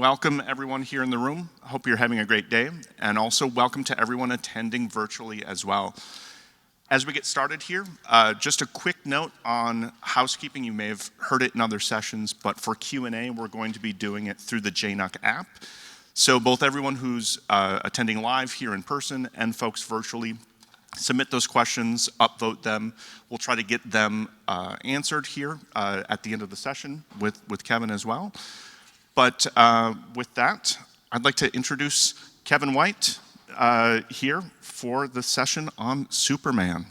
welcome everyone here in the room. I hope you're having a great day, and also welcome to everyone attending virtually as well. As we get started here, just a quick note on housekeeping. You may have heard it in other sessions, but for Q&A, we're going to be doing it through the Jnuc app. So both everyone who's attending live here in person and folks virtually, submit those questions, upvote them. We'll try to get them answered here at the end of the session with Kevin as well. But with that, I'd like to introduce Kevin White here for the session on Superman.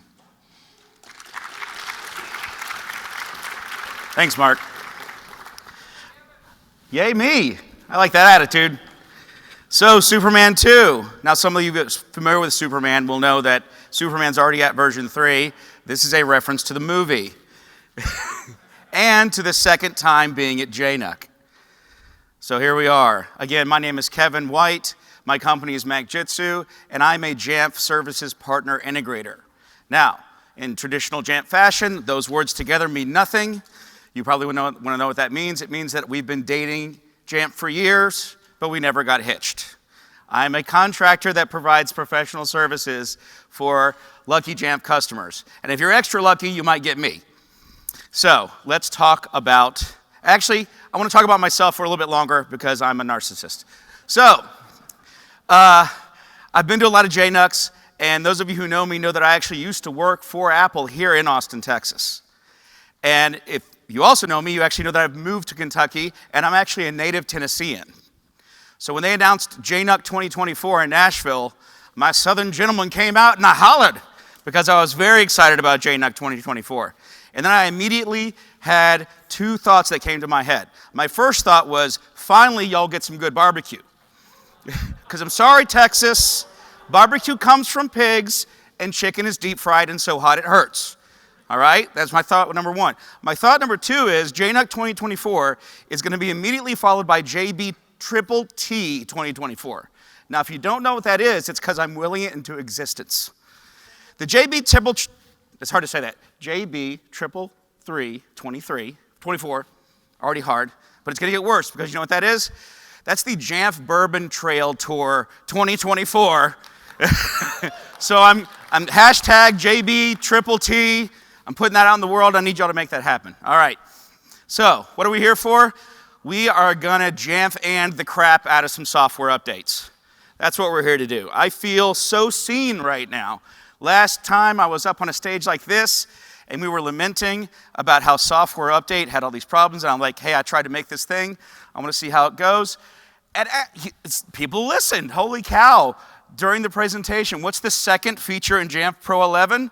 Thanks, Mark. Yay me. I like that attitude. So, Superman 2. Now, some of you familiar with Superman will know that Superman's already at version 3. This is a reference to the movie. And to the second time being at Jnuc. So here we are. Again, my name is Kevin White. My company is MacJitsu, and I'm a Jamf Services Partner Integrator. Now, in traditional Jamf fashion, those words together mean nothing. You probably want to know what that means. It means that we've been dating Jamf for years, but we never got hitched. I'm a contractor that provides professional services for lucky Jamf customers. And if you're extra lucky, you might get me. So let's talk about, actually, I want to talk about myself for a little bit longer because I'm a narcissist. So, I've been to a lot of Jnucs, and those of you who know me know that I actually used to work for Apple here in Austin, Texas. And if you also know me, you actually know that I've moved to Kentucky, and I'm actually a native Tennessean. So when they announced Jnuc 2024 in Nashville, my southern gentleman came out and I hollered because I was very excited about Jnuc 2024. And then I immediately had two thoughts that came to my head. My first thought was, finally, y'all get some good barbecue. Because I'm sorry, Texas, barbecue comes from pigs, and chicken is deep fried and so hot it hurts. All right? That's my thought number one. My thought number two is Jnuc 2024 is going to be immediately followed by JB Triple T 2024. Now, if you don't know what that is, it's because I'm willing it into existence. The JB Triple, it's hard to say that. JB Triple 24, already hard, but it's going to get worse because you know what that is? That's the Jamf Bourbon Trail Tour 2024. So I'm hashtag JB Triple T. I'm putting that out in the world. I need y'all to make that happen. All right. So what are we here for? We are going to Jamf-and the crap out of some software updates. That's what we're here to do. I feel so seen right now. Last time I was up on a stage like this, and we were lamenting about how software update had all these problems, and I'm like, hey, I tried to make this thing. I want to see how it goes. And people listened. Holy cow. During the presentation, what's the second feature in Jamf Pro 11?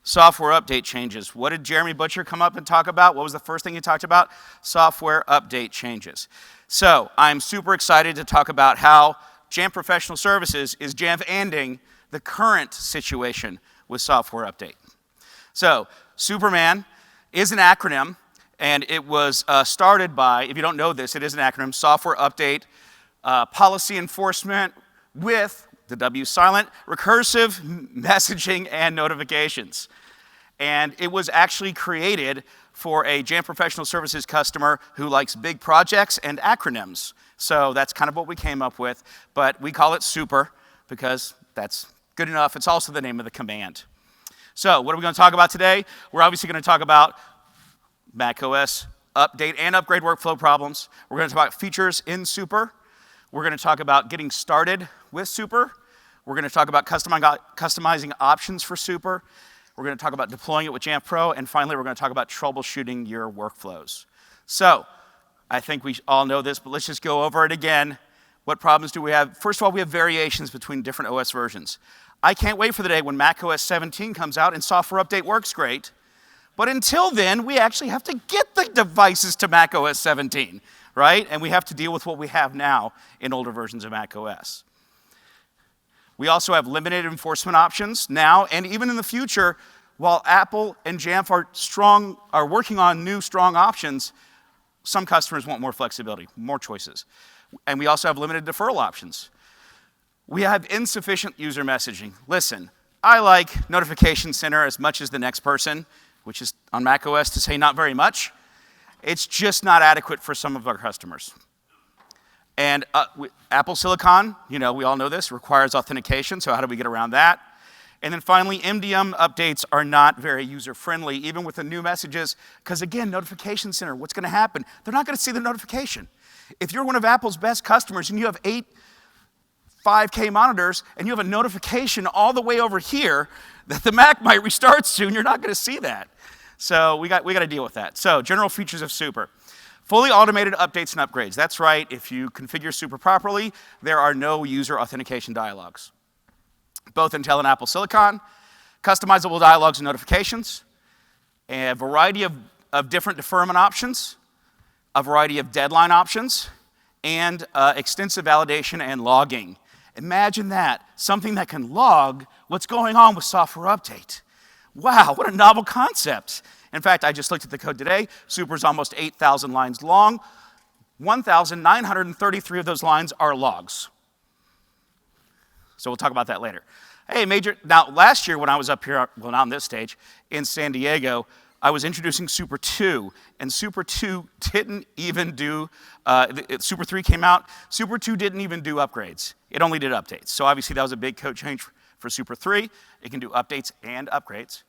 Software update changes. What did Jeremy Butcher come up and talk about? What was the first thing he talked about? Software update changes. So I'm super excited to talk about how Jamf Professional Services is Jamf-anding the current situation with software update. So Superman is an acronym, and it was started by, if you don't know this, it is an acronym, Software Update Policy Enforcement with, the W silent, recursive messaging and notifications. And it was actually created for a Jamf Professional Services customer who likes big projects and acronyms. So that's kind of what we came up with, but we call it Super because that's good enough. It's also the name of the command. So what are we going to talk about today? We're obviously going to talk about macOS update and upgrade workflow problems. We're going to talk about features in Super. We're going to talk about getting started with Super. We're going to talk about customizing options for Super. We're going to talk about deploying it with Jamf Pro. And finally, we're going to talk about troubleshooting your workflows. So I think we all know this, but let's just go over it again. What problems do we have? First of all, we have variations between different OS versions. I can't wait for the day when macOS 17 comes out and software update works great. But until then, we actually have to get the devices to macOS 17, right? And we have to deal with what we have now in older versions of macOS. We also have limited enforcement options now and even in the future. While Apple and Jamf are working on new strong options, some customers want more flexibility, more choices. And we also have limited deferral options. We have insufficient user messaging. Listen, I like Notification Center as much as the next person, which is on macOS to say not very much. It's just not adequate for some of our customers. And Apple Silicon, you know, we all know this, requires authentication, so how do we get around that? And then finally, MDM updates are not very user-friendly, even with the new messages, because again, Notification Center, what's gonna happen? They're not gonna see the notification. If you're one of Apple's best customers and you have 8 5K monitors and you have a notification all the way over here that the Mac might restart soon, you're not gonna see that. So we got to deal with that. So general features of S.U.P.E.R.M.A.N. Fully automated updates and upgrades. That's right, if you configure S.U.P.E.R.M.A.N properly, there are no user authentication dialogues. Both Intel and Apple Silicon, customizable dialogues and notifications, a variety of different deferment options, a variety of deadline options, and extensive validation and logging. Imagine that, something that can log what's going on with software update. Wow, what a novel concept. In fact, I just looked at the code today. S.U.P.E.R.M.A.N is almost 8,000 lines long. 1,933 of those lines are logs. So we'll talk about that later. Hey, now last year when I was up here, well, not on this stage, in San Diego, I was introducing S.U.P.E.R.M.A.N 2, and S.U.P.E.R.M.A.N 2 didn't even do, S.U.P.E.R.M.A.N 3 came out, S.U.P.E.R.M.A.N 2 didn't even do upgrades. It only did updates. So obviously that was a big code change for S.U.P.E.R.M.A.N 3. It can do updates and upgrades.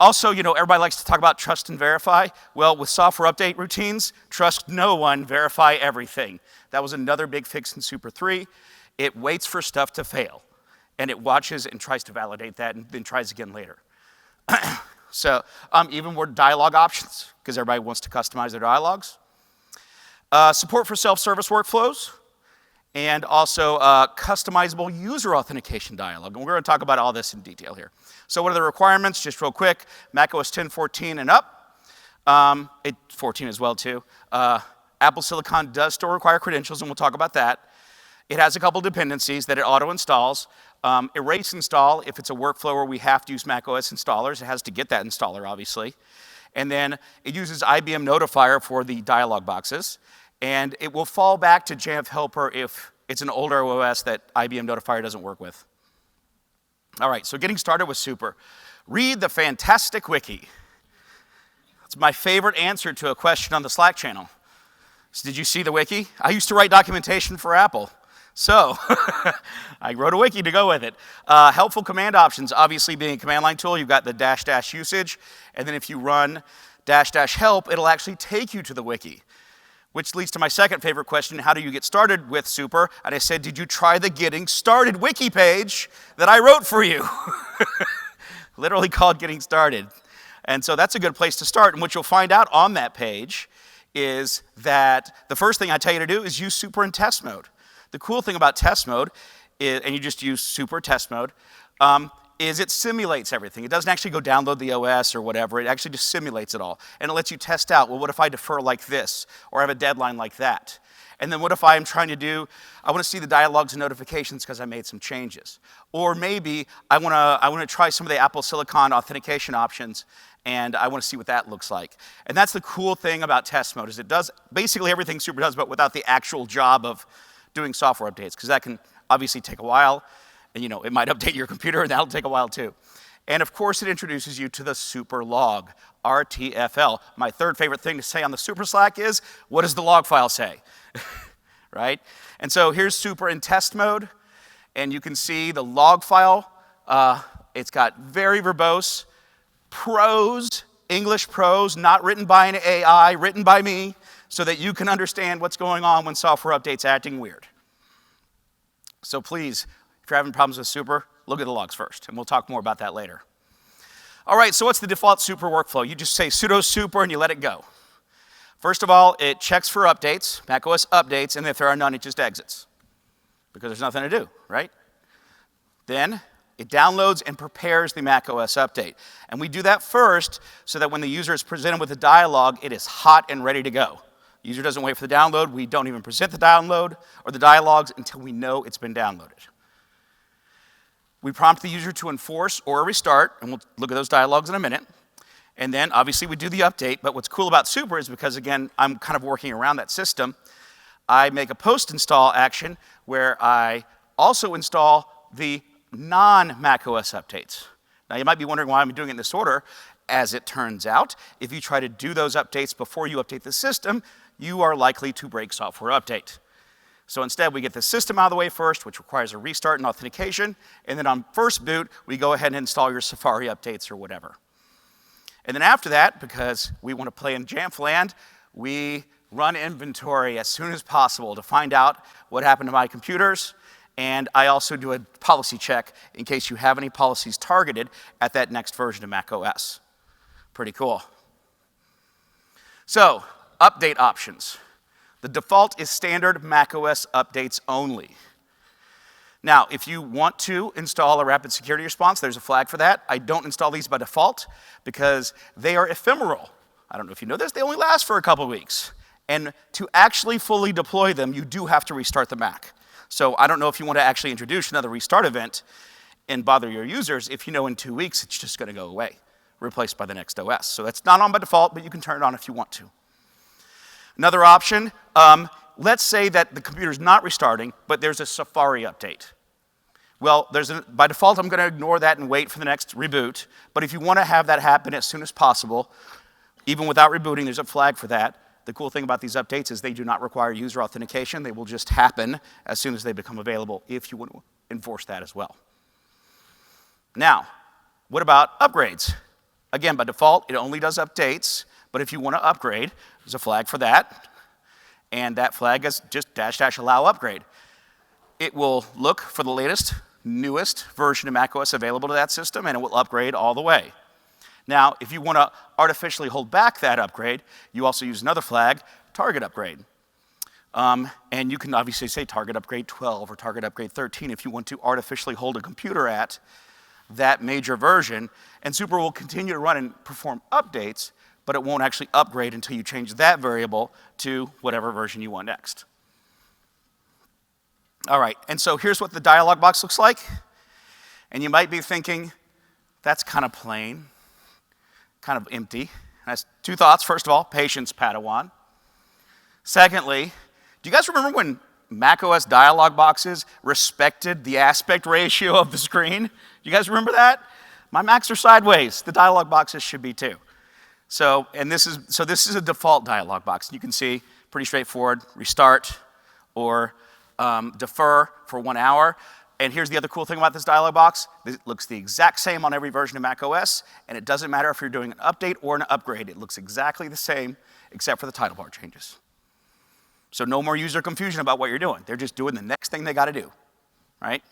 Also, you know, everybody likes to talk about trust and verify. Well, with software update routines, trust no one, verify everything. That was another big fix in S.U.P.E.R.M.A.N 3. It waits for stuff to fail, and it watches and tries to validate that and then tries again later. So even more dialogue options, because everybody wants to customize their dialogues. Support for self-service workflows, and also customizable user authentication dialogue. And we're going to talk about all this in detail here. So what are the requirements? Just real quick, macOS 10, 14, and up. 14 as well, too. Apple Silicon does still require credentials, and we'll talk about that. It has a couple dependencies that it auto-installs. Erase install, if it's a workflow where we have to use macOS installers, it has to get that installer, obviously. And then it uses IBM Notifier for the dialog boxes. And it will fall back to Jamf helper if it's an older OS that IBM Notifier doesn't work with. All right, so getting started with S.U.P.E.R.M.A.N. Read the fantastic wiki. It's my favorite answer to a question on the Slack channel. So did you see the wiki? I used to write documentation for Apple. So I wrote a wiki to go with it. Helpful command options, obviously being a command line tool, you've got the -- usage, and then if you run -- help, it'll actually take you to the wiki. Which leads to my second favorite question, how do you get started with S.U.P.E.R.M.A.N? And I said, did you try the Getting Started wiki page that I wrote for you? Literally called Getting Started. And so that's a good place to start, and what you'll find out on that page is that the first thing I tell you to do is use S.U.P.E.R.M.A.N in test mode. The cool thing about test mode, is, and you just use S.U.P.E.R.M.A.N test mode, is it simulates everything. It doesn't actually go download the OS or whatever. It actually just simulates it all. And it lets you test out, well, what if I defer like this? Or I have a deadline like that? And then what if I'm trying to do, I want to see the dialogues and notifications because I made some changes. Or maybe I want to try some of the Apple Silicon authentication options and I want to see what that looks like. And that's the cool thing about test mode, is it does basically everything S.U.P.E.R.M.A.N does, but without the actual job of doing software updates, because that can obviously take a while. And you know, it might update your computer, and that'll take a while too. And of course, it introduces you to the super log, RTFL. My third favorite thing to say on the super Slack is, what does the log file say? Right? And so here's S.U.P.E.R.M.A.N in test mode, and you can see the log file. It's got very verbose prose, English prose, not written by an AI, written by me, so that you can understand what's going on when software updates acting weird. So please, if you're having problems with S.U.P.E.R.M.A.N, look at the logs first, and we'll talk more about that later. All right, so what's the default S.U.P.E.R.M.A.N workflow? You just say sudo S.U.P.E.R.M.A.N and you let it go. First of all, it checks for updates, macOS updates, and if there are none, it just exits, because there's nothing to do, right? Then it downloads and prepares the macOS update. And we do that first so that when the user is presented with a dialog, it is hot and ready to go. The user doesn't wait for the download. We don't even present the download or the dialogues until we know it's been downloaded. We prompt the user to enforce or restart, and we'll look at those dialogues in a minute. And then, obviously, we do the update. But what's cool about S.U.P.E.R.M.A.N is because, again, I'm kind of working around that system. I make a post-install action where I also install the non-macOS updates. Now, you might be wondering why I'm doing it in this order. As it turns out, if you try to do those updates before you update the system, you are likely to break software update. So instead, we get the system out of the way first, which requires a restart and authentication, and then on first boot, we go ahead and install your Safari updates or whatever. And then after that, because we want to play in Jamf land, we run inventory as soon as possible to find out what happened to my computers, and I also do a policy check in case you have any policies targeted at that next version of macOS. Pretty cool. So, update options. The default is standard macOS updates only. Now, if you want to install a rapid security response, there's a flag for that. I don't install these by default because they are ephemeral. I don't know if you know this, they only last for a couple weeks. And to actually fully deploy them, you do have to restart the Mac. So I don't know if you want to actually introduce another restart event and bother your users if you know in 2 weeks it's just going to go away, replaced by the next OS. So that's not on by default, but you can turn it on if you want to. Another option, let's say that the computer's not restarting, but there's a Safari update. Well, by default, I'm going to ignore that and wait for the next reboot. But if you want to have that happen as soon as possible, even without rebooting, there's a flag for that. The cool thing about these updates is they do not require user authentication. They will just happen as soon as they become available if you want to enforce that as well. Now, what about upgrades? Again, by default, it only does updates. But if you want to upgrade, there's a flag for that. And that flag is just -- allow upgrade. It will look for the latest, newest version of macOS available to that system, and it will upgrade all the way. Now, if you want to artificially hold back that upgrade, you also use another flag, target upgrade. And you can obviously say target upgrade 12 or target upgrade 13 if you want to artificially hold a computer at that major version. And S.U.P.E.R.M.A.N will continue to run and perform updates, but it won't actually upgrade until you change that variable to whatever version you want next. All right, and so here's what the dialog box looks like. And you might be thinking, that's kind of plain, kind of empty. That's two thoughts. First of all, patience, Padawan. Secondly, do you guys remember when macOS dialog boxes respected the aspect ratio of the screen? You guys remember that? My Macs are sideways. The dialog boxes should be too. So this is a default dialog box. You can see pretty straightforward, restart or defer for 1 hour. And here's the other cool thing about this dialog box. It looks the exact same on every version of macOS, and it doesn't matter if you're doing an update or an upgrade. It looks exactly the same, except for the title bar changes. So no more user confusion about what you're doing. They're just doing the next thing they got to do, right?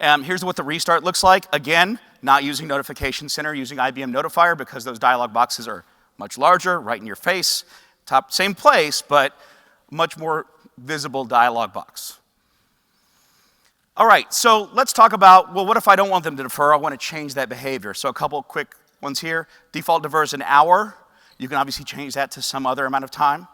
Here's what the restart looks like. Again, not using Notification Center, using IBM Notifier because those dialog boxes are much larger, right in your face. Same place, but much more visible dialog box. All right, so let's talk about, well, what if I don't want them to defer? I want to change that behavior. So a couple quick ones here. Default defers an hour. You can obviously change that to some other amount of time.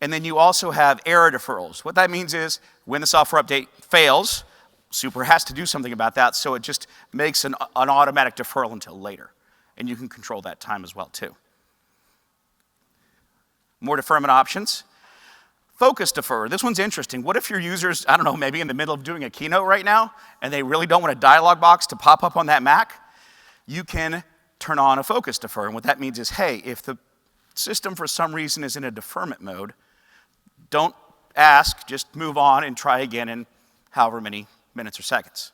And then you also have error deferrals. What that means is when the software update fails, S.U.P.E.R.M.A.N has to do something about that, so it just makes an automatic deferral until later. And you can control that time as well, too. More deferment options. Focus defer. This one's interesting. What if your user's, I don't know, maybe in the middle of doing a keynote right now, and they really don't want a dialog box to pop up on that Mac? You can turn on a focus defer. And what that means is, hey, if the system for some reason is in a deferment mode, don't ask, just move on and try again in however many minutes or seconds.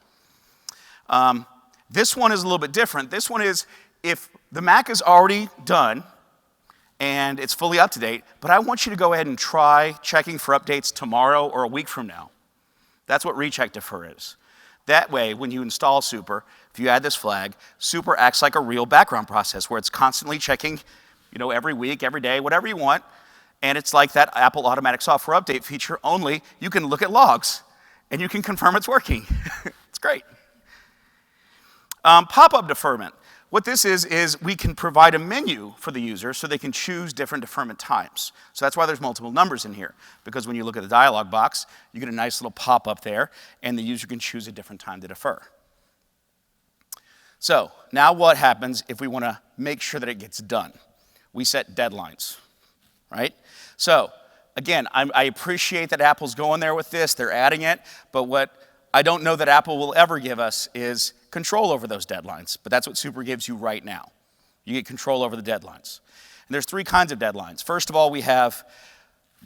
This one is a little bit different. This one is if the Mac is already done and it's fully up to date, but I want you to go ahead and try checking for updates tomorrow or a week from now. That's what recheck defer is. That way, when you install S.U.P.E.R.M.A.N, if you add this flag, S.U.P.E.R.M.A.N acts like a real background process where it's constantly checking, every week, every day, whatever you want. And it's like that Apple automatic software update feature, only you can look at logs and you can confirm it's working. It's great. Pop-up deferment. What this is we can provide a menu for the user so they can choose different deferment times. So that's why there's multiple numbers in here, because when you look at the dialog box, you get a nice little pop-up there, and the user can choose a different time to defer. So now what happens if we want to make sure that it gets done? We set deadlines, right? So again, I appreciate that Apple's going there with this. They're adding it. But what I don't know that Apple will ever give us is control over those deadlines. But that's what S.U.P.E.R.M.A.N gives you right now. You get control over the deadlines. And there's 3 kinds of deadlines. First of all, we have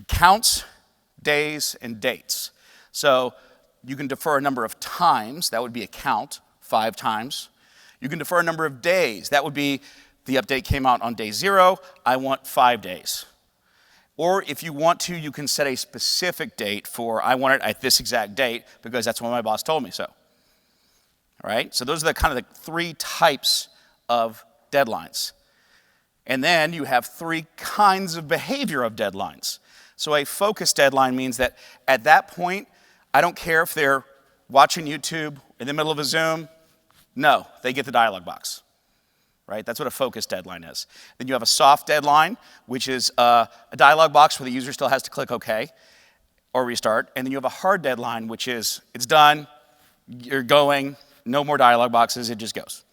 counts, days, and dates. So you can defer a number of times. That would be a count, 5 times. You can defer a number of days. That would be the update came out on day 0. I want 5 days. Or if you want to, you can set a specific date for, I want it at this exact date because that's when my boss told me so. All right? So those are the kind of the 3 types of deadlines. And then you have 3 kinds of behavior of deadlines. So a focus deadline means that at that point, I don't care if they're watching YouTube in the middle of a Zoom. No, they get the dialog box. Right? That's what a focus deadline is. Then you have a soft deadline, which is a dialog box where the user still has to click OK or restart. And then you have a hard deadline, which is it's done, you're going, no more dialog boxes, it just goes.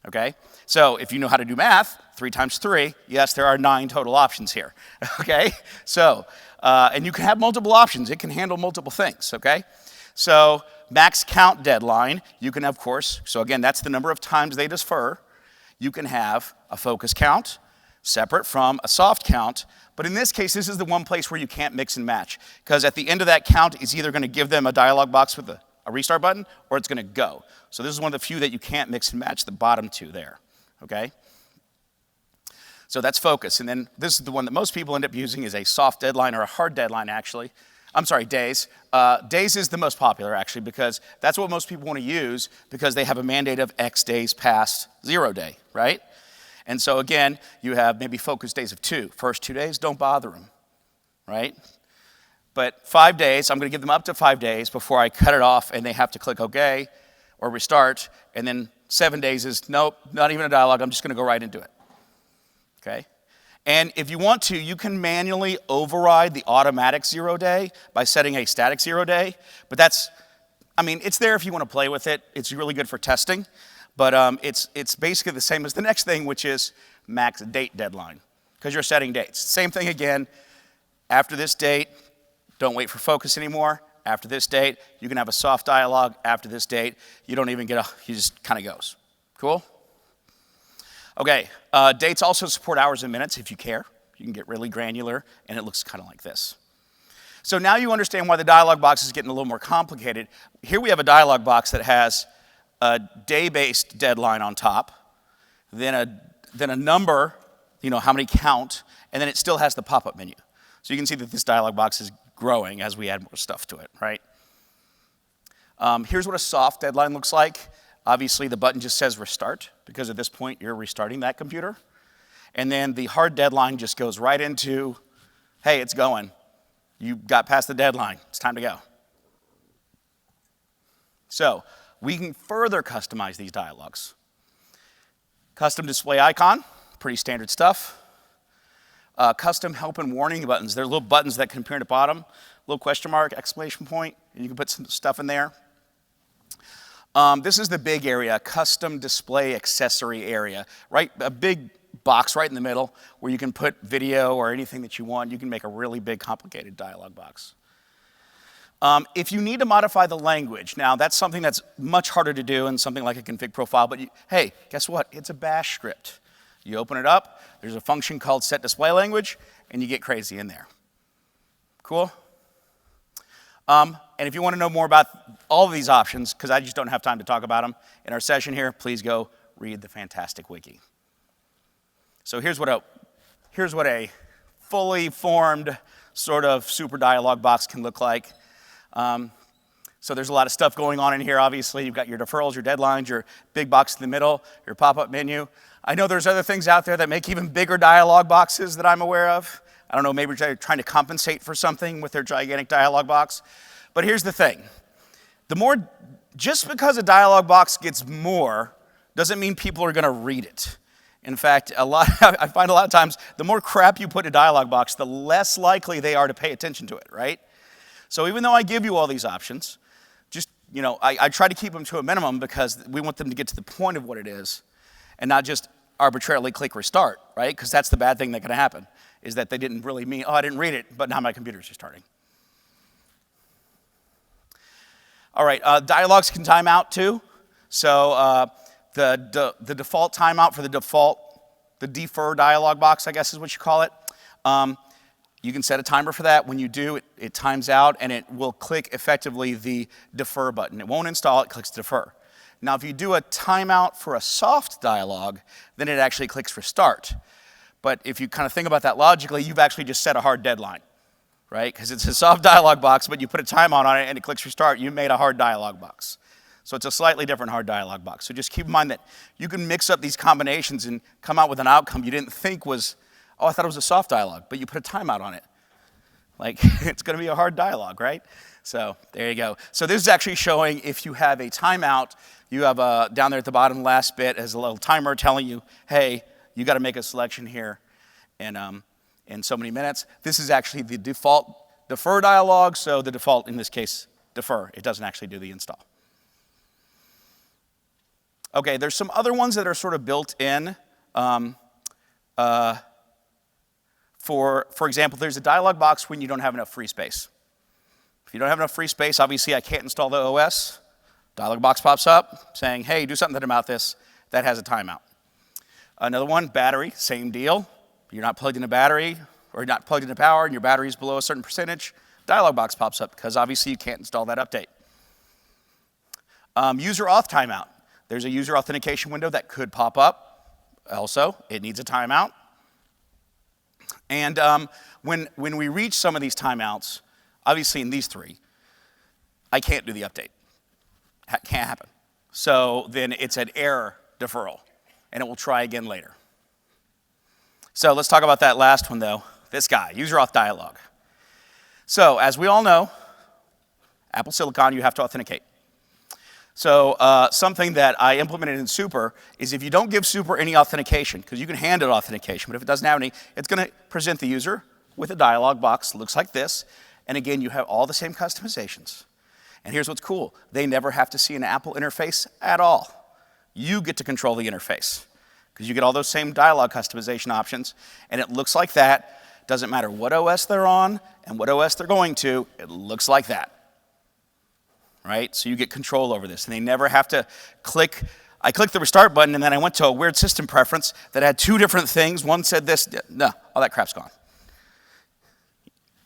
Okay? So if you know how to do math, 3 times 3, yes, there are 9 total options here. Okay? So, and you can have multiple options. It can handle multiple things. Okay? So max count deadline, you can, of course, so again, that's the number of times they defer. You can have a focus count separate from a soft count. But in this case, this is the one place where you can't mix and match. Because at the end of that count, it's either going to give them a dialog box with a restart button, or it's going to go. So this is one of the few that you can't mix and match, the bottom 2 there. Okay? So that's focus. And then this is the one that most people end up using is a soft deadline or a hard deadline, actually. I'm sorry, days. Days is the most popular, actually, because that's what most people want to use because they have a mandate of X days past 0 day, right? And so, again, you have maybe focus days of 2. First 2 days, don't bother them, right? But 5 days, I'm going to give them up to 5 days before I cut it off and they have to click OK or restart. And then 7 days is, nope, not even a dialogue. I'm just going to go right into it, okay? And if you want to, you can manually override the automatic 0 day by setting a static 0 day. But that's, I mean, it's there if you want to play with it. It's really good for testing. But it's basically the same as the next thing, which is max date deadline, because you're setting dates. Same thing again. After this date, don't wait for focus anymore. After this date, you can have a soft dialogue. After this date, you don't even get you just kind of goes. Cool? Okay, dates also support hours and minutes if you care. You can get really granular, and it looks kind of like this. So now you understand why the dialog box is getting a little more complicated. Here we have a dialog box that has a day-based deadline on top, then a number, you know, how many count, and then it still has the pop-up menu. So you can see that this dialog box is growing as we add more stuff to it, right? Here's what a soft deadline looks like. Obviously, the button just says restart, because at this point, you're restarting that computer. And then the hard deadline just goes right into, hey, it's going. You got past the deadline. It's time to go. So we can further customize these dialogues. Custom display icon, pretty standard stuff. Custom help and warning buttons. They're little buttons that can appear at the bottom, little question mark, exclamation point, and you can put some stuff in there. This is the big area, custom display accessory area, right? A big box right in the middle where you can put video or anything that you want. You can make a really big, complicated dialog box. If you need to modify the language, now that's something that's much harder to do in something like a config profile, but hey, guess what? It's a bash script. You open it up, there's a function called set display language, and you get crazy in there. Cool? And if you want to know more about all of these options, because I just don't have time to talk about them in our session here, please go read the fantastic wiki. So here's what a fully formed sort of super dialog box can look like. So there's a lot of stuff going on in here, obviously. You've got your deferrals, your deadlines, your big box in the middle, your pop-up menu. I know there's other things out there that make even bigger dialog boxes that I'm aware of. I don't know, maybe they're trying to compensate for something with their gigantic dialog box. But here's the thing. Just because a dialog box gets more doesn't mean people are going to read it. In fact, I find a lot of times the more crap you put in a dialog box, the less likely they are to pay attention to it, right? So even though I give you all these options, just, you know, I try to keep them to a minimum because we want them to get to the point of what it is and not just arbitrarily click restart, right? Because that's the bad thing that can happen, is that they didn't really mean, oh, I didn't read it, but now my computer's restarting. All right, dialogues can time out too. So the default timeout for the default the defer dialog box, I guess is what you call it. You can set a timer for that. When you do, it times out, and it will click effectively the defer button. It won't install, it clicks defer. Now, if you do a timeout for a soft dialog, then it actually clicks for start. But if you kind of think about that logically, you've actually just set a hard deadline, right? Because it's a soft dialog box, but you put a timeout on it and it clicks for start, you made a hard dialog box. So it's a slightly different hard dialog box. So just keep in mind that you can mix up these combinations and come out with an outcome you didn't think was, oh, I thought it was a soft dialog, but you put a timeout on it. Like, it's going to be a hard dialog, right? So there you go. So this is actually showing if you have a timeout, you have down there at the bottom, last bit, as a little timer telling you, hey, you got to make a selection here in so many minutes. This is actually the default defer dialog, so the default, in this case, defer. It doesn't actually do the install. Okay, there's some other ones that are sort of built in. For example, there's a dialog box when you don't have enough free space. If you don't have enough free space, obviously I can't install the OS. Dialog box pops up saying, hey, do something about this. That has a timeout. Another one, battery, same deal. You're not plugged in a battery, or you're not plugged into power, and your battery is below a certain percentage. Dialog box pops up because obviously you can't install that update. User auth timeout. There's a user authentication window that could pop up. Also, it needs a timeout. And when we reach some of these timeouts, obviously in these three, I can't do the update. Can't happen. So then it's an error deferral, and it will try again later. So let's talk about that last one, though. This guy, user auth dialog. So as we all know, Apple Silicon, you have to authenticate. So something that I implemented in S.U.P.E.R.M.A.N is if you don't give S.U.P.E.R.M.A.N any authentication, because you can hand it authentication, but if it doesn't have any, it's going to present the user with a dialog box that looks like this. And again, you have all the same customizations. And here's what's cool. They never have to see an Apple interface at all. You get to control the interface, because you get all those same dialog customization options, and it looks like that. Doesn't matter what OS they're on and what OS they're going to, it looks like that. Right? So you get control over this, and they never have to click. I clicked the restart button, and then I went to a weird system preference that had two different things. One said this, no, all that crap's gone.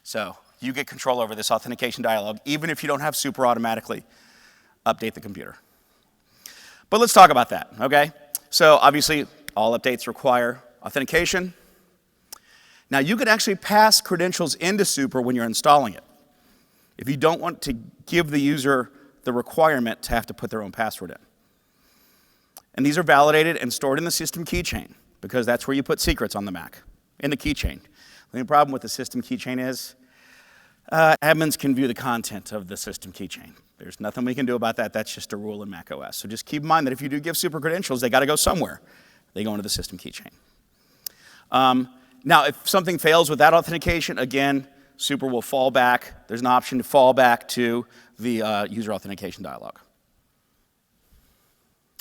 So you get control over this authentication dialog, even if you don't have S.U.P.E.R.M.A. automatically update the computer. But let's talk about that, okay? So obviously, all updates require authentication. Now, you could actually pass credentials into S.U.P.E.R.M.A. when you're installing it, if you don't want to give the user the requirement to have to put their own password in. And these are validated and stored in the system keychain, because that's where you put secrets on the Mac, in the keychain. The only problem with the system keychain is admins can view the content of the system keychain. There's nothing we can do about that. That's just a rule in macOS. So just keep in mind that if you do give S.U.P.E.R.M.A. credentials, they got to go somewhere. They go into the system keychain. Now, if something fails with that authentication, again, S.U.P.E.R.M.A. will fall back. There's an option to fall back to the user authentication dialog.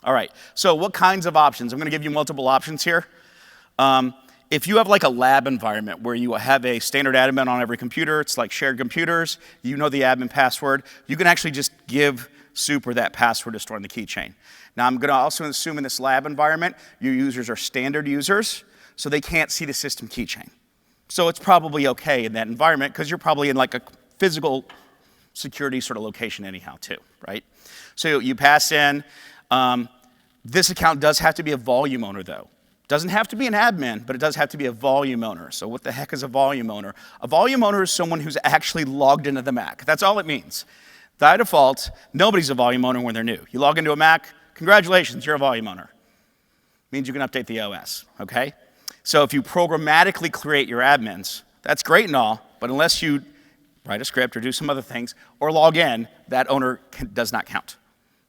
All right, so what kinds of options? I'm going to give you multiple options here. If you have like a lab environment where you have a standard admin on every computer, it's like shared computers, you know the admin password, you can actually just give S.U.P.E.R.M.A. that password to store in the keychain. Now, I'm going to also assume in this lab environment, your users are standard users, so they can't see the system keychain. So it's probably okay in that environment, because you're probably in like a physical security sort of location anyhow too, right? So you pass in. This account does have to be a volume owner, though. Doesn't have to be an admin, but it does have to be a volume owner. So what the heck is a volume owner? A volume owner is someone who's actually logged into the Mac. That's all it means. By default, nobody's a volume owner when they're new. You log into a Mac, congratulations, you're a volume owner. Means you can update the OS, okay? So if you programmatically create your admins, that's great and all, but unless you write a script or do some other things or log in, that owner does not count,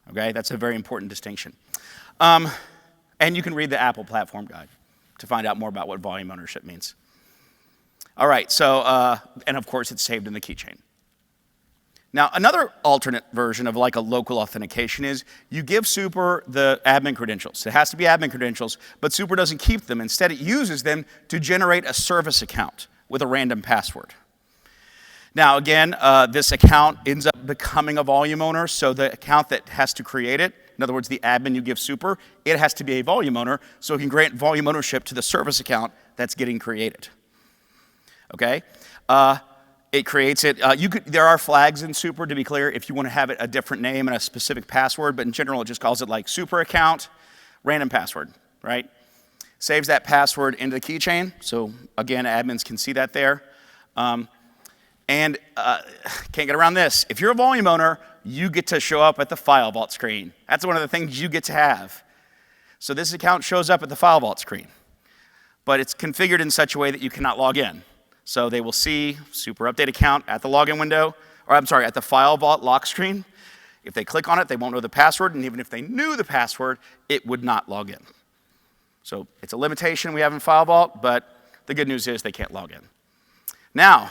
okay? That's a very important distinction. And you can read the Apple platform guide to find out more about what volume ownership means. All right, so, and of course, it's saved in the keychain. Now, another alternate version of like a local authentication is you give S.U.P.E.R.M.A. the admin credentials. It has to be admin credentials, but S.U.P.E.R.M.A. doesn't keep them. Instead, it uses them to generate a service account with a random password. Now, again, this account ends up becoming a volume owner, so the account that has to create it In other words, the admin you give super, it has to be a volume owner, so it can grant volume ownership to the service account that's getting created. Okay? It creates it. There are flags in Super, to be clear, if you want to have it a different name and a specific password, but in general, it just calls it like super account, random password, right? Saves that password into the keychain, so again, admins can see that there. Can't get around this. If you're a volume owner, you get to show up at the file vault screen. That's one of the things you get to have. So this account shows up at the file vault screen, but it's configured in such a way that you cannot log in. So they will see super update account at the login window, or I'm sorry, at the file vault lock screen. If they click on it, they won't know the password, and even if they knew the password, it would not log in. So it's a limitation we have in file vault, but the good news is they can't log in. Now,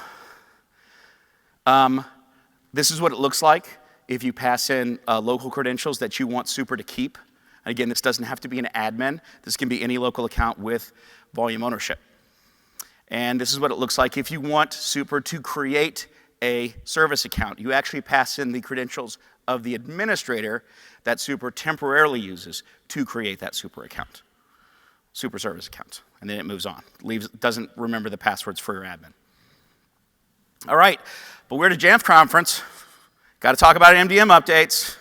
this is what it looks like if you pass in local credentials that you want Super to keep. And again, this doesn't have to be an admin. This can be any local account with volume ownership. And this is what it looks like if you want Super to create a service account. You actually pass in the credentials of the administrator that Super temporarily uses to create that Super account, Super service account. And then it moves on. Doesn't remember the passwords for your admin. All right, but we're at a Jamf conference. Got to talk about MDM updates.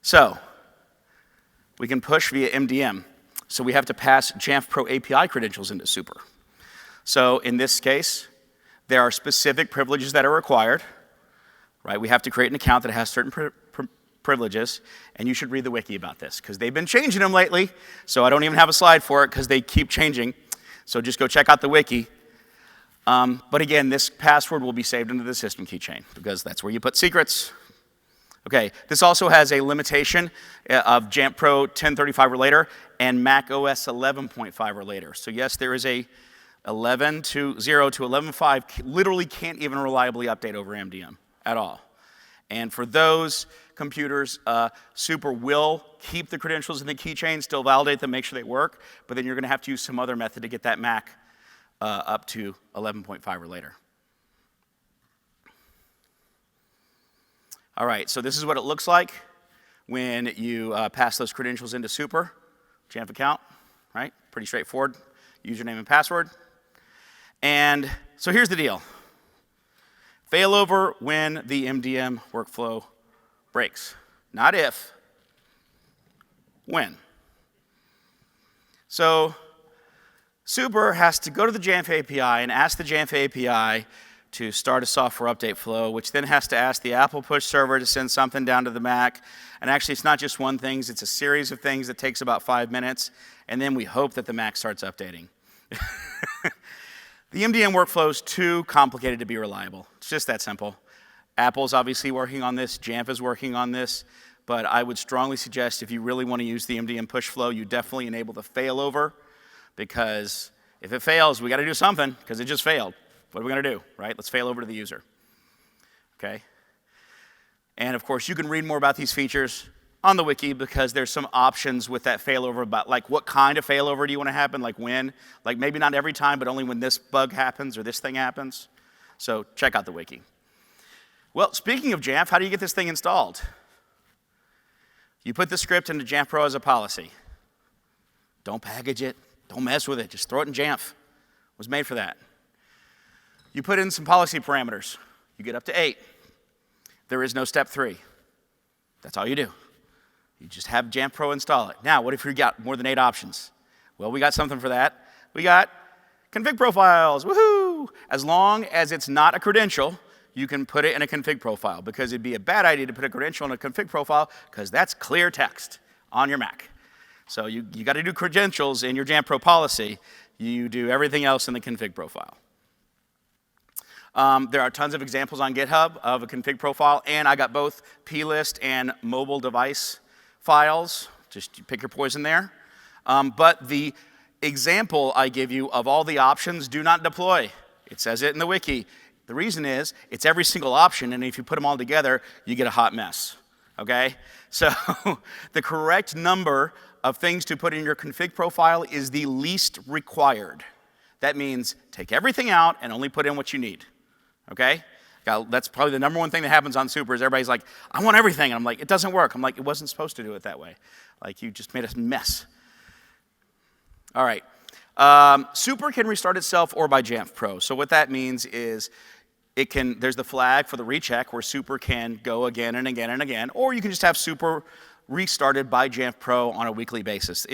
So we can push via MDM. So we have to pass Jamf Pro API credentials into Super. So in this case, there are specific privileges that are required, right? We have to create an account that has certain privileges, and you should read the wiki about this, because they've been changing them lately, so I don't even have a slide for it, because they keep changing. So just go check out the wiki. But again, this password will be saved into the system keychain, because that's where you put secrets. Okay, this also has a limitation of Jamf Pro 1035 or later and macOS 11.5 or later. So yes, there is a 11 to 0 to 11.5 literally can't even reliably update over MDM at all. And for those computers, Super will keep the credentials in the keychain, still validate them, make sure they work, but then you're going to have to use some other method to get that Mac up to 11.5 or later. All right, so this is what it looks like when you pass those credentials into Super, Jamf account, right? Pretty straightforward, username and password. And so here's the deal. Failover when the MDM workflow breaks. Not if, when. So Super has to go to the Jamf API and ask the Jamf API to start a software update flow, which then has to ask the Apple push server to send something down to the Mac. And actually, it's not just one thing, it's a series of things that takes about 5 minutes, and then we hope that the Mac starts updating. The MDM workflow is too complicated to be reliable. It's just that simple. Apple's obviously working on this, Jamf is working on this, but I would strongly suggest if you really want to use the MDM push flow, you definitely enable the failover, because if it fails, we got to do something, because it just failed. What are we going to do, right? Let's fail over to the user, okay? And of course, you can read more about these features on the wiki, because there's some options with that failover about like what kind of failover do you want to happen, like when, like maybe not every time, but only when this bug happens or this thing happens. So check out the wiki. Well, speaking of Jamf, how do you get this thing installed? You put the script into Jamf Pro as a policy. Don't package it, don't mess with it, just throw it in Jamf. It was made for that. You put in some policy parameters. You get up to 8. There is no step 3. That's all you do. You just have Jamf Pro install it. Now, what if you got more than 8 options? Well, we got something for that. We got config profiles, woohoo! As long as it's not a credential, you can put it in a config profile, because it'd be a bad idea to put a credential in a config profile, because that's clear text on your Mac. So you got to do credentials in your Jamf Pro policy. You do everything else in the config profile. There are tons of examples on GitHub of a config profile, and I got both plist and mobile device files. Just pick your poison there. But the example I give you of all the options do not deploy. It says it in the wiki. The reason is it's every single option, and if you put them all together, you get a hot mess, okay? So the correct number of things to put in your config profile is the least required. That means take everything out and only put in what you need. Okay? That's probably the number one thing that happens on Super is everybody's like, I want everything. And I'm like, it doesn't work. I'm like, it wasn't supposed to do it that way. Like, you just made a mess. All right. Super can restart itself or by Jamf Pro. So what that means is there's the flag for the recheck where Super can go again and again and again, or you can just have Super restarted by Jamf Pro on a weekly basis.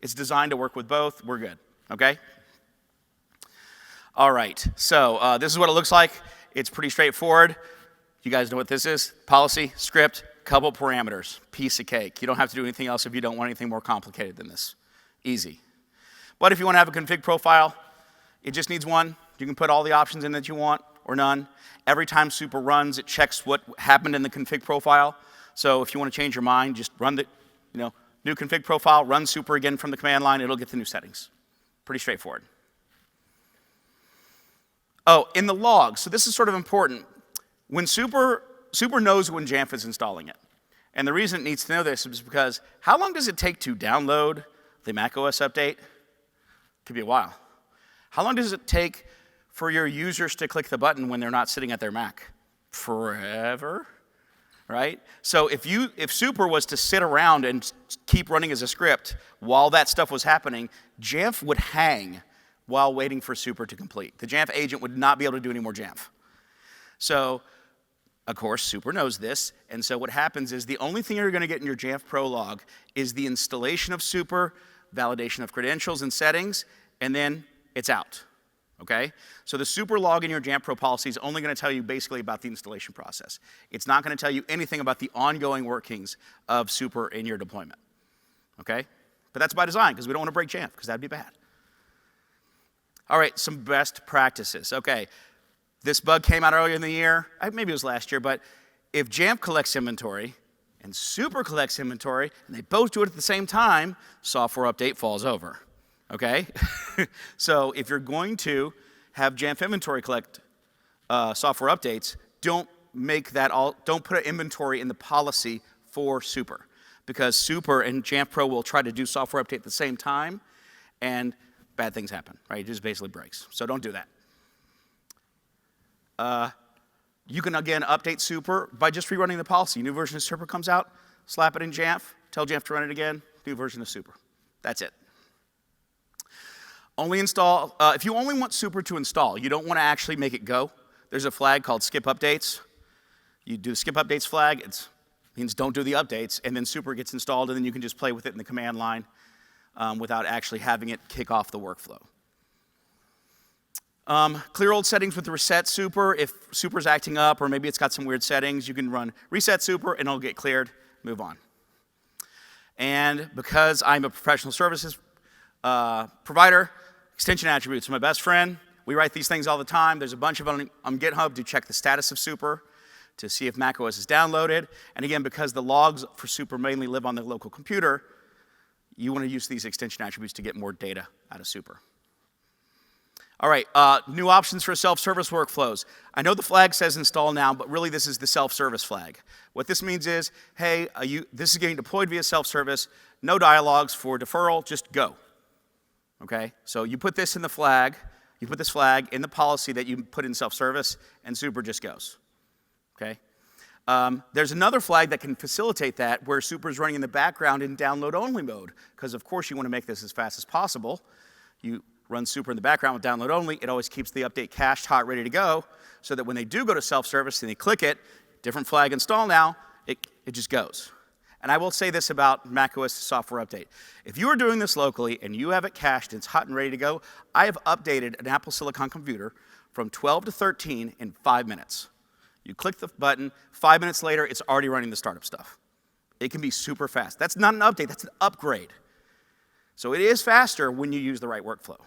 It's designed to work with both. We're good, okay? All right, so this is what it looks like. It's pretty straightforward. You guys know what this is? Policy, script, couple parameters, piece of cake. You don't have to do anything else if you don't want anything more complicated than this. Easy. But if you want to have a config profile, it just needs one. You can put all the options in that you want or none. Every time Super runs, it checks what happened in the config profile. So if you want to change your mind, just run the new config profile, run Super again from the command line. It'll get the new settings. Pretty straightforward. Oh, in the logs, so this is sort of important. When Super knows when Jamf is installing it. And the reason it needs to know this is because how long does it take to download the macOS update? Could be a while. How long does it take for your users to click the button when they're not sitting at their Mac? Forever, right? So if Super was to sit around and keep running as a script while that stuff was happening, Jamf would hang while waiting for Super to complete. The Jamf agent would not be able to do any more Jamf. So, of course, Super knows this, and so what happens is the only thing you're going to get in your Jamf Pro log is the installation of Super, validation of credentials and settings, and then it's out, okay? So the Super log in your Jamf Pro policy is only going to tell you basically about the installation process. It's not going to tell you anything about the ongoing workings of Super in your deployment, okay? But that's by design, because we don't want to break Jamf, because that'd be bad. All right, some best practices. Okay, this bug came out earlier in the year. Maybe it was last year, but if Jamf collects inventory and Super collects inventory, and they both do it at the same time, software update falls over, okay? So if you're going to have Jamf inventory collect software updates, don't put an inventory in the policy for Super, because Super and Jamf Pro will try to do software update at the same time, and bad things happen, right? It just basically breaks. So don't do that. You can, again, update Super by just rerunning the policy. New version of Super comes out, slap it in Jamf, tell Jamf to run it again, new version of Super. That's it. Only install, if you only want Super to install, you don't want to actually make it go, there's a flag called skip updates. You do the skip updates flag, it means don't do the updates, and then Super gets installed, and then you can just play with it in the command line without actually having it kick off the workflow. Clear old settings with the reset Super. If Super's acting up or maybe it's got some weird settings, you can run reset Super and it'll get cleared, move on. And because I'm a professional services provider, extension attributes are my best friend. We write these things all the time. There's a bunch of them on GitHub to check the status of Super, to see if macOS is downloaded. And again, because the logs for Super mainly live on the local computer, you want to use these extension attributes to get more data out of Super. All right, new options for self-service workflows. I know the flag says install now, but really this is the self-service flag. What this means is, hey, this is getting deployed via self-service, no dialogues for deferral, just go. Okay, so you put this in the flag, you put this flag in the policy that you put in self-service, and Super just goes. Okay. There's another flag that can facilitate that where Super is running in the background in download-only mode, because of course you want to make this as fast as possible. You run Super in the background with download-only. It always keeps the update cached, hot, ready to go, so that when they do go to self-service and they click it, different flag install now, it just goes. And I will say this about macOS software update. If you are doing this locally and you have it cached and it's hot and ready to go, I have updated an Apple Silicon computer from 12 to 13 in 5 minutes. You click the button, 5 minutes later, it's already running the startup stuff. It can be super fast. That's not an update, that's an upgrade. So it is faster when you use the right workflow.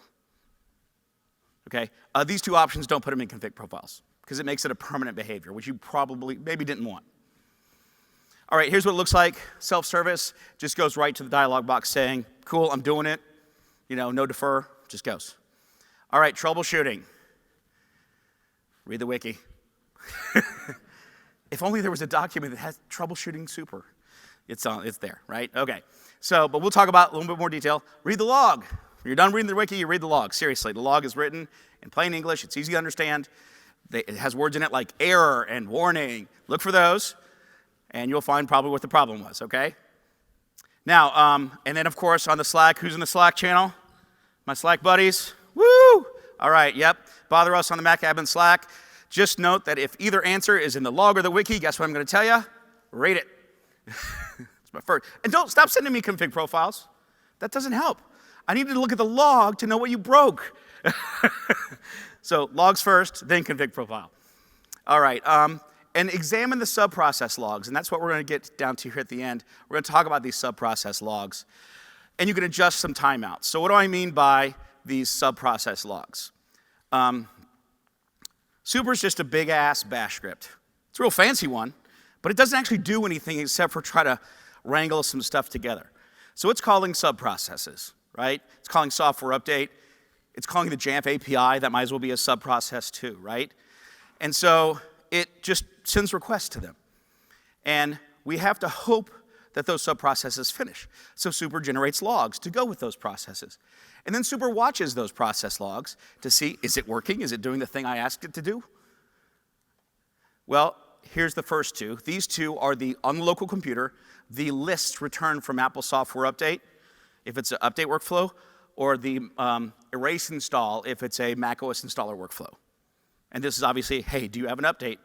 Okay, these two options, don't put them in config profiles, because it makes it a permanent behavior, which you probably, maybe didn't want. All right, here's what it looks like. Self-service just goes right to the dialog box saying, cool, I'm doing it. You know, no defer, just goes. All right, troubleshooting. Read the wiki. If only there was a document that has troubleshooting Super. It's there, right? Okay. So, but we'll talk about a little bit more detail. Read the log. When you're done reading the wiki, you read the log. Seriously, the log is written in plain English. It's easy to understand. It has words in it like error and warning. Look for those, and you'll find probably what the problem was, okay? Now, and then of course on the Slack, who's in the Slack channel? My Slack buddies? Woo! All right, yep. Bother us on the Mac admin Slack. Just note that if either answer is in the log or the wiki, guess what I'm going to tell you? Rate it. It's my first. And don't stop sending me config profiles. That doesn't help. I need to look at the log to know what you broke. So logs first, then config profile. All right, and examine the sub-process logs, and that's what we're going to get down to here at the end. We're going to talk about these sub-process logs, and you can adjust some timeouts. So what do I mean by these sub-process logs? S.U.P.E.R.M.A.N is just a big-ass bash script. It's a real fancy one, but it doesn't actually do anything except for try to wrangle some stuff together. So it's calling sub-processes, right? It's calling software update. It's calling the Jamf API. That might as well be a sub-process too, right? And so it just sends requests to them. And we have to hope that those sub-processes finish. So S.U.P.E.R.M.A.N generates logs to go with those processes. And then S.U.P.E.R.M.A.N watches those process logs to see, is it working? Is it doing the thing I asked it to do? Well, here's the first two. These two are on the local computer, the lists returned from Apple Software Update, if it's an update workflow, or the erase install if it's a macOS installer workflow. And this is obviously, hey, do you have an update?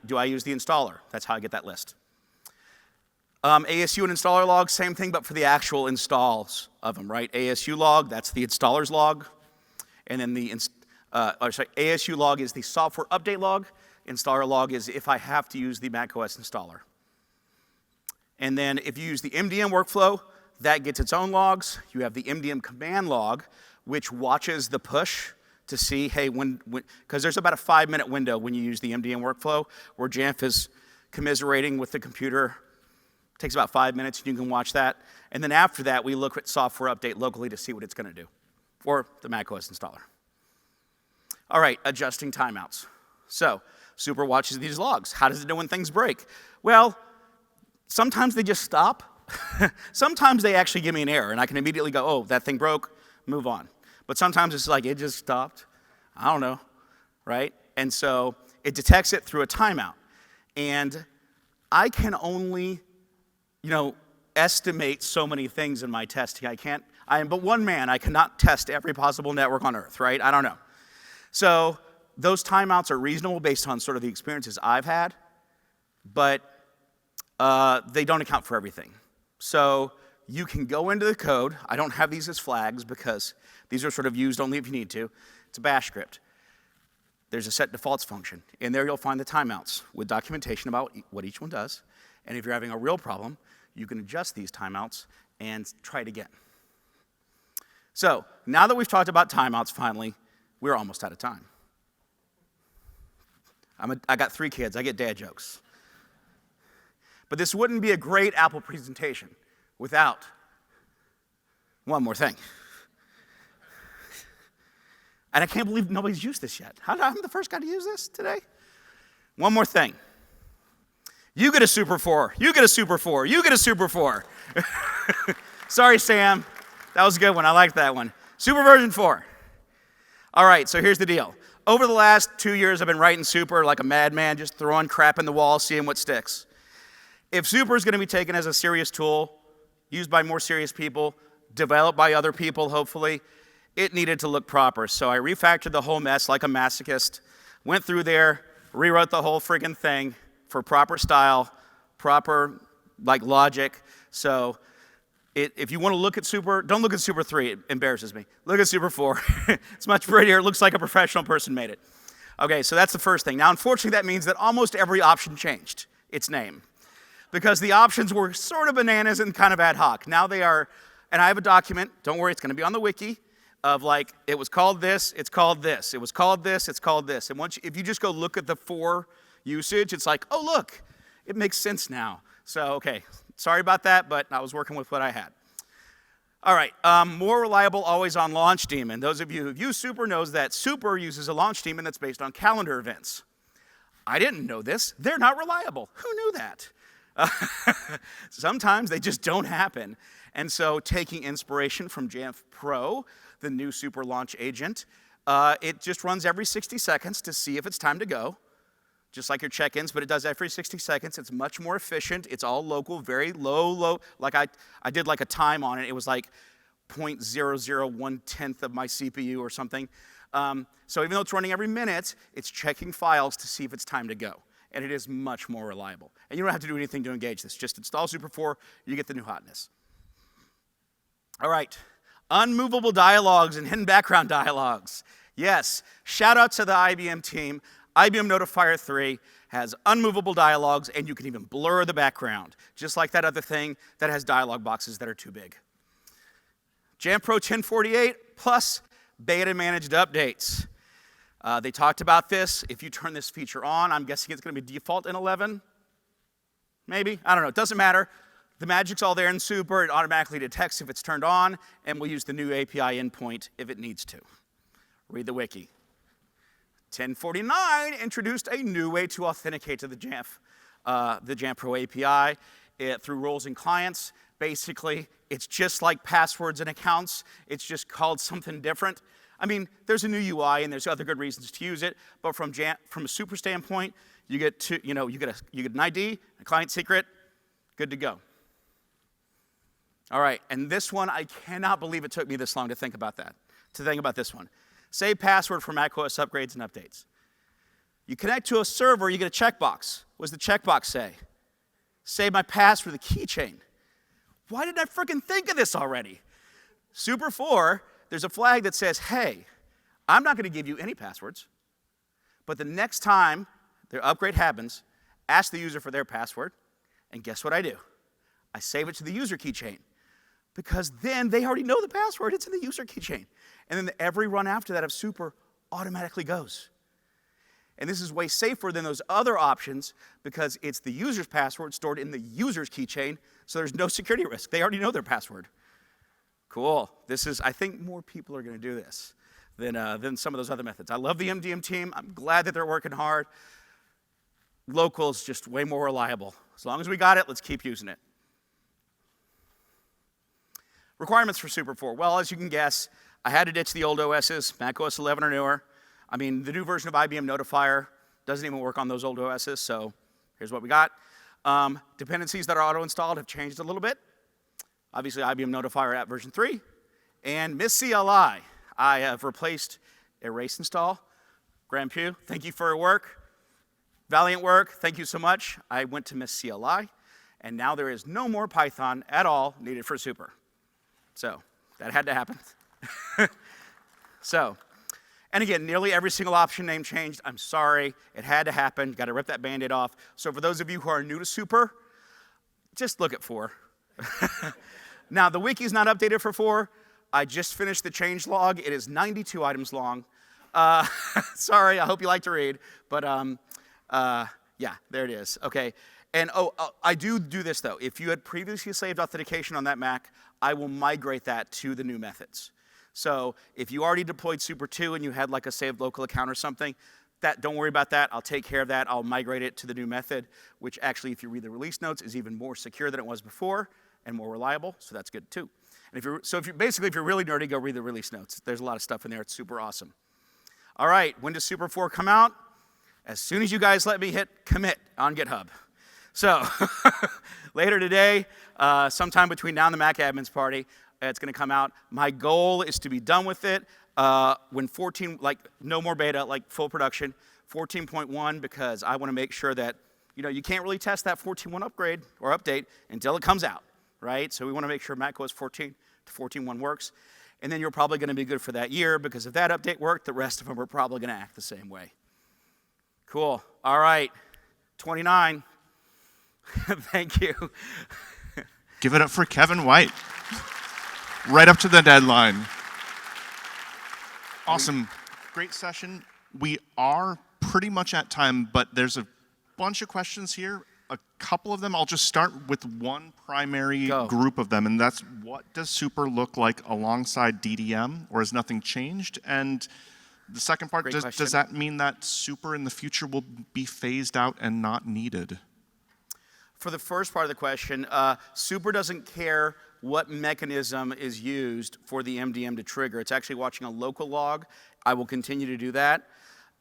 Do I use the installer? That's how I get that list. ASU and installer log, same thing, but for the actual installs of them, right? ASU log, that's the installer's log. And then ASU log is the software update log. Installer log is if I have to use the macOS installer. And then if you use the MDM workflow, that gets its own logs. You have the MDM command log, which watches the push to see, hey, because there's about a 5-minute window when you use the MDM workflow where Jamf is commiserating with the computer. It takes about 5 minutes, and you can watch that. And then after that, we look at software update locally to see what it's going to do, or the macOS installer. All right, adjusting timeouts. So S.U.P.E.R.M.A.N watches these logs. How does it know when things break? Well, sometimes they just stop. Sometimes they actually give me an error, and I can immediately go, oh, that thing broke, move on. But sometimes it's like, it just stopped. I don't know, right? And so it detects it through a timeout. And I can only, estimate so many things in my testing. I am but one man. I cannot test every possible network on earth, right? I don't know. So those timeouts are reasonable based on sort of the experiences I've had, but they don't account for everything. So you can go into the code. I don't have these as flags because these are sort of used only if you need to. It's a bash script. There's a set defaults function. In there you'll find the timeouts with documentation about what each one does. And if you're having a real problem, you can adjust these timeouts and try it again. So now that we've talked about timeouts finally, we're almost out of time. I got 3 kids. I get dad jokes. But this wouldn't be a great Apple presentation without one more thing. And I can't believe nobody's used this yet. I'm the first guy to use this today. One more thing. You get a Super 4. You get a Super 4. You get a Super 4. Sorry, Sam. That was a good one. I liked that one. Super version 4. All right, so here's the deal. Over the last 2 years, I've been writing Super like a madman, just throwing crap in the wall, seeing what sticks. If Super is going to be taken as a serious tool, used by more serious people, developed by other people, hopefully, it needed to look proper. So I refactored the whole mess like a masochist, went through there, rewrote the whole friggin' thing for proper style, proper logic. So if you want to look at Super, don't look at Super 3, it embarrasses me. Look at Super 4. It's much prettier, it looks like a professional person made it. Okay, so that's the first thing. Now, unfortunately, that means that almost every option changed its name, because the options were sort of bananas and kind of ad hoc. Now they are, and I have a document, don't worry, it's going to be on the wiki, of it was called this, it's called this, it was called this, it's called this. And if you just go look at the 4 usage, it's like, oh, look, it makes sense now. So, okay, sorry about that, but I was working with what I had. All right, more reliable always-on launch daemon. Those of you who've used Super knows that Super uses a launch daemon that's based on calendar events. I didn't know this. They're not reliable. Who knew that? Sometimes they just don't happen. And so taking inspiration from Jamf Pro, the new Super launch agent, It just runs every 60 seconds to see if it's time to go, just like your check-ins, but it does every 60 seconds. It's much more efficient. It's all local, very low. Like I did like a time on it. It was like 0.001 of my CPU or something. So even though it's running every minute, it's checking files to see if it's time to go. And it is much more reliable. And you don't have to do anything to engage this. Just install Super4, you get the new hotness. All right, unmovable dialogues and hidden background dialogues. Yes, shout out to the IBM team. IBM Notifier 3 has unmovable dialogues, and you can even blur the background, just like that other thing that has dialog boxes that are too big. Jamf Pro 1048 plus beta managed updates. They talked about this. If you turn this feature on, I'm guessing it's going to be default in 11. Maybe, I don't know, it doesn't matter. The magic's all there in Super. It automatically detects if it's turned on, and will use the new API endpoint if it needs to. Read the wiki. 1049 introduced a new way to authenticate to the Jamf Pro API through roles and clients. Basically, it's just like passwords and accounts. It's just called something different. I mean, there's a new UI and there's other good reasons to use it, but from a Super standpoint, you get an ID, a client secret, good to go. All right, and this one, I cannot believe it took me this long to think about this one. Save password for macOS upgrades and updates. You connect to a server, you get a checkbox. What does the checkbox say? Save my password, the keychain. Why didn't I freaking think of this already? Super 4, there's a flag that says, hey, I'm not going to give you any passwords, but the next time their upgrade happens, ask the user for their password, and guess what I do? I save it to the user keychain, because then they already know the password. It's in the user keychain. And then every run after that of Super automatically goes. And this is way safer than those other options because it's the user's password stored in the user's keychain, so there's no security risk. They already know their password. Cool. I think more people are going to do this than some of those other methods. I love the MDM team. I'm glad that they're working hard. Local is just way more reliable. As long as we got it, let's keep using it. Requirements for Super 4. Well, as you can guess, I had to ditch the old OSs, macOS 11 or newer. I mean, the new version of IBM Notifier doesn't even work on those old OSs, so here's what we got. Dependencies that are auto-installed have changed a little bit. Obviously, IBM Notifier at version 3. And Miss CLI, I have replaced Erase Install. Grand Pew, thank you for your work. Valiant work, thank you so much. I went to Miss CLI, and now there is no more Python at all needed for Super. So that had to happen. And again, nearly every single option name changed. I'm sorry, it had to happen. Got to rip that Band-Aid off. So for those of you who are new to Super, just look at 4. Now, the wiki is not updated for 4. I just finished the change log. It is 92 items long. Sorry, I hope you like to read. But yeah, there it is. Okay. And I do this, though. If you had previously saved authentication on that Mac, I will migrate that to the new methods. So if you already deployed Super 2 and you had like a saved local account or something, don't worry about that. I'll take care of that. I'll migrate it to the new method, which actually, if you read the release notes, is even more secure than it was before and more reliable. So that's good too. And if you're really nerdy, go read the release notes. There's a lot of stuff in there. It's super awesome. All right, when does Super 4 come out? As soon as you guys let me hit commit on GitHub. So later today, sometime between now and the Mac Admins Party, it's going to come out. My goal is to be done with it when 14, like no more beta, like full production, 14.1, because I want to make sure that, you can't really test that 14.1 upgrade or update until it comes out, right? So we want to make sure macOS 14 to 14.1 works. And then you're probably going to be good for that year, because if that update worked, the rest of them are probably going to act the same way. Cool. All right. 29. Thank you. Give it up for Kevin White. Right up to the deadline. Awesome. Great session. We are pretty much at time, but there's a bunch of questions here. A couple of them, I'll just start with one primary group of them, and that's, what does Super look like alongside DDM, or has nothing changed? And the second part, does that mean that Super in the future will be phased out and not needed? For the first part of the question, Super doesn't care what mechanism is used for the MDM to trigger. It's actually watching a local log. I will continue to do that.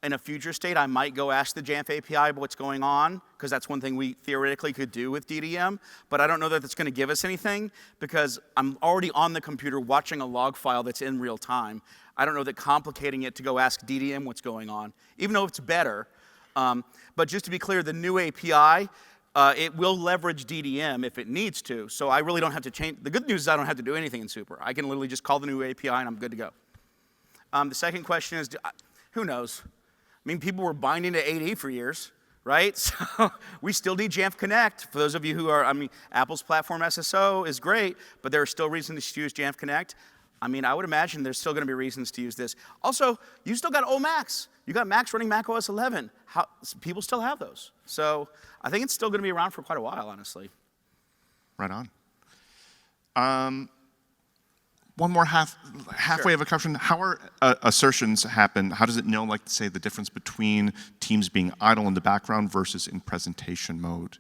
In a future state, I might go ask the Jamf API what's going on, because that's one thing we theoretically could do with DDM, but I don't know that it's going to give us anything, because I'm already on the computer watching a log file that's in real time. I don't know that complicating it to go ask DDM what's going on, even though it's better. But just to be clear, the new API, it will leverage DDM if it needs to, so I really don't have to change. The good news is I don't have to do anything in S.U.P.E.R.M.A.N. I can literally just call the new API and I'm good to go. The second question is, who knows? I mean, people were binding to 8E for years, right? So we still need Jamf Connect. For those of you who are, I mean, Apple's platform SSO is great, but there are still reasons to use Jamf Connect. I mean, I would imagine there's still going to be reasons to use this. Also, you still got old Macs. You got Macs running macOS 11. People still have those. So I think it's still going to be around for quite a while, honestly. Right on. One more halfway of a question. How are assertions happen? How does it know, like, say, the difference between Teams being idle in the background versus in presentation mode?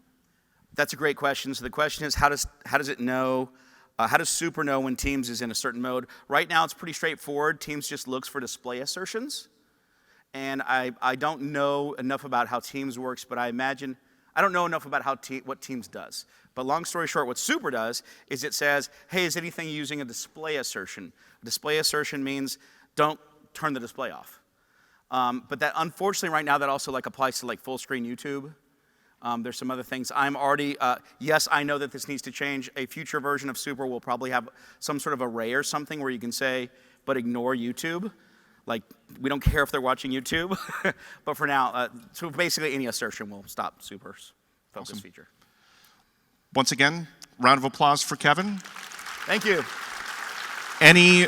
That's a great question. So the question is, how does it know? How does S.U.P.E.R.M.A.N know when Teams is in a certain mode? Right now, it's pretty straightforward. Teams just looks for display assertions, and I don't know enough about how Teams works, but I imagine I don't know enough about what Teams does. But long story short, what S.U.P.E.R.M.A.N does is it says, hey, is anything using a display assertion? A display assertion means don't turn the display off. But that, unfortunately, right now, that also applies to full screen YouTube. There's some other things. I'm already, yes, I know that this needs to change. A future version of S.U.P.E.R.M.A.N will probably have some sort of array or something where you can say, but ignore YouTube. Like, we don't care if they're watching YouTube. But for now, so basically any assertion will stop S.U.P.E.R.M.A.'s focus Awesome. feature. Once again, round of applause for Kevin. Thank you. Any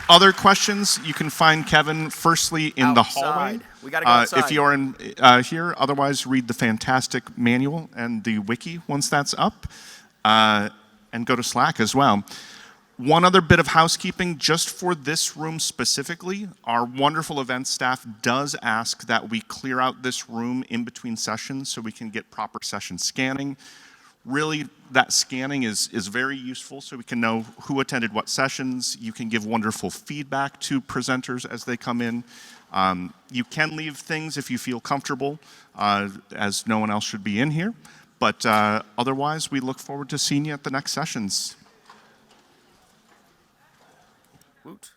other questions? You can find Kevin firstly in the hallway. We gotta go outside. If you're in here, otherwise read the fantastic manual and the wiki once that's up, and go to Slack as well. One other bit of housekeeping, just for this room specifically, our wonderful event staff does ask that we clear out this room in between sessions so we can get proper session scanning. Really, that scanning is very useful so we can know who attended what sessions. You can give wonderful feedback to presenters as they come in. You can leave things if you feel comfortable, as no one else should be in here. But otherwise, we look forward to seeing you at the next sessions. Woot.